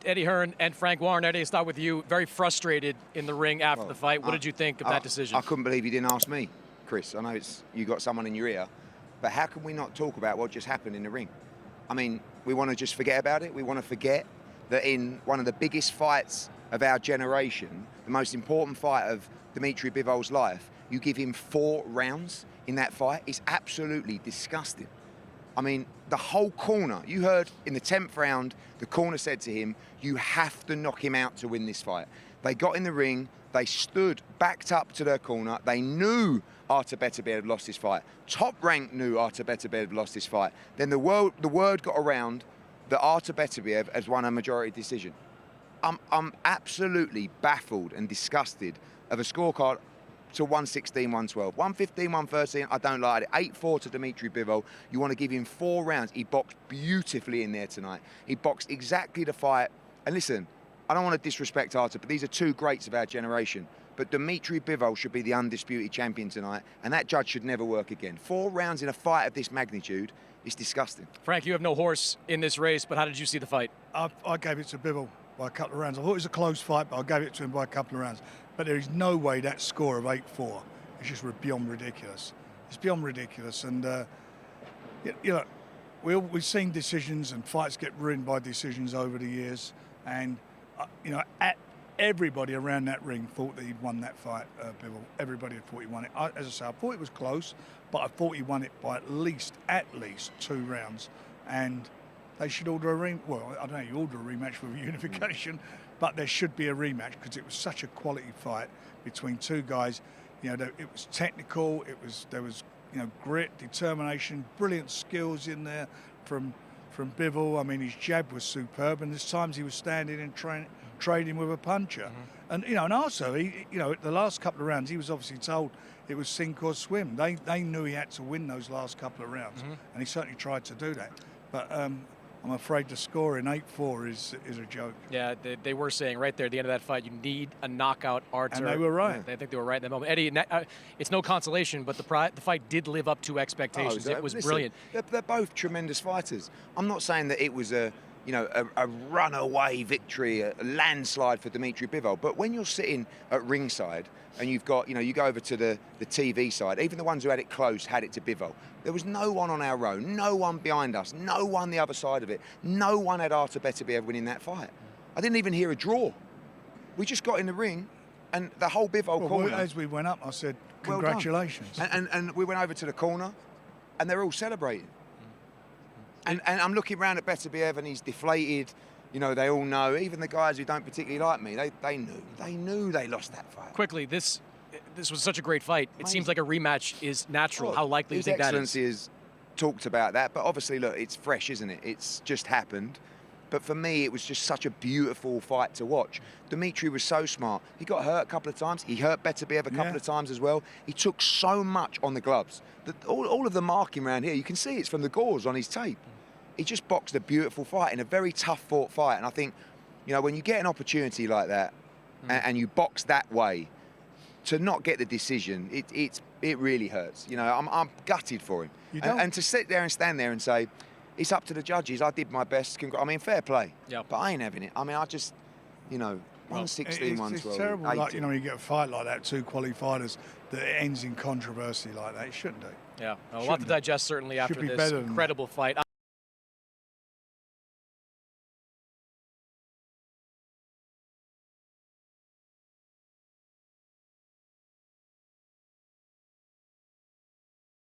Eddie Hearn and Frank Warren. Eddie, I'll start with you. Very frustrated in the ring after the fight. What did you think of that decision? I couldn't believe you didn't ask me, Chris. I know you got someone in your ear, but how can we not talk about what just happened in the ring? I mean, we want to just forget about it. We want to forget that in one of the biggest fights of our generation, the most important fight of Dmitry Bivol's life, you give him 4 rounds in that fight. It's absolutely disgusting. I mean, the whole corner, you heard in the 10th round, the corner said to him, you have to knock him out to win this fight. They got in the ring, they stood backed up to their corner, they knew Artur Beterbiev had lost his fight. Top Rank knew Artur Beterbiev had lost his fight. Then the word got around that Artur Beterbiev has won a majority decision. I'm absolutely baffled and disgusted of a scorecard to 116, 112. 115, 113, I don't like it. 8-4 to Dmitry Bivol. You want to give him 4 rounds. He boxed beautifully in there tonight. He boxed exactly the fight. And listen, I don't want to disrespect Artur, but these are 2 greats of our generation. But Dmitry Bivol should be the undisputed champion tonight, and that judge should never work again. 4 rounds in a fight of this magnitude is disgusting. Frank, you have no horse in this race, but how did you see the fight? I gave it to Bivol by a couple of rounds. I thought it was a close fight, but I gave it to him by a couple of rounds. But there is no way that score of 8-4 is just beyond ridiculous. It's beyond ridiculous. And, you know, we've seen decisions and fights get ruined by decisions over the years. And, you know, everybody around that ring thought that he'd won that fight, Bivol. Everybody thought he won it. As I say, I thought it was close, but I thought he won it by at least 2 rounds. And they should order a rematch. Well, I don't know, you order a rematch for unification, but there should be a rematch because it was such a quality fight between 2 guys. You know, it was technical. There was you know, grit, determination, brilliant skills in there from Bivol. I mean, his jab was superb, and there's times he was standing and trading with a puncher. And you know, and also, you know, the last couple of rounds, he was obviously told it was sink or swim. They knew he had to win those last couple of rounds, and he certainly tried to do that. But I'm afraid the score in 8-4 is a joke. Yeah, they were saying right there at the end of that fight, you need a knockout Artur. And they were right. I think they were right in that moment. Eddie, it's no consolation, but the fight did live up to expectations. It was brilliant. They're both tremendous fighters. I'm not saying that it was a runaway victory, a landslide for Dmitry Bivol. But when you're sitting at ringside and you've got, you know, you go over to the TV side, even the ones who had it close had it to Bivol. There was no one on our row, no one behind us, no one the other side of it. No one had Artur Beterbiev winning that fight. I didn't even hear a draw. We just got in the ring and the whole Bivol corner. As we went up, I said, congratulations. Well and we went over to the corner and they're all celebrating. And I'm looking around at Beterbiev and he's deflated. You know, they all know, even the guys who don't particularly like me, they knew they lost that fight. Quickly, this was such a great fight. It seems like a rematch is natural. How likely do you think that is? His Excellency has talked about that, but obviously, look, it's fresh, isn't it? It's just happened. But for me, it was just such a beautiful fight to watch. Dmitry was so smart. He got hurt a couple of times. He hurt Beterbiev a couple of times as well. He took so much on the gloves. All of the marking around here, you can see it's from the gauze on his tape. He just boxed a beautiful fight in a very tough-fought fight. And I think, you know, when you get an opportunity like that and you box that way, to not get the decision, it really hurts. You know, I'm gutted for him. And to sit there and stand there and say, it's up to the judges, I did my best. I mean, fair play. Yeah. But I ain't having it. I mean, I just, you know, 116, 112. It's terrible, like, you know, when you get a fight like that, 2 quality fighters, that it ends in controversy like that. It shouldn't do. Yeah, a lot to digest certainly after this incredible fight.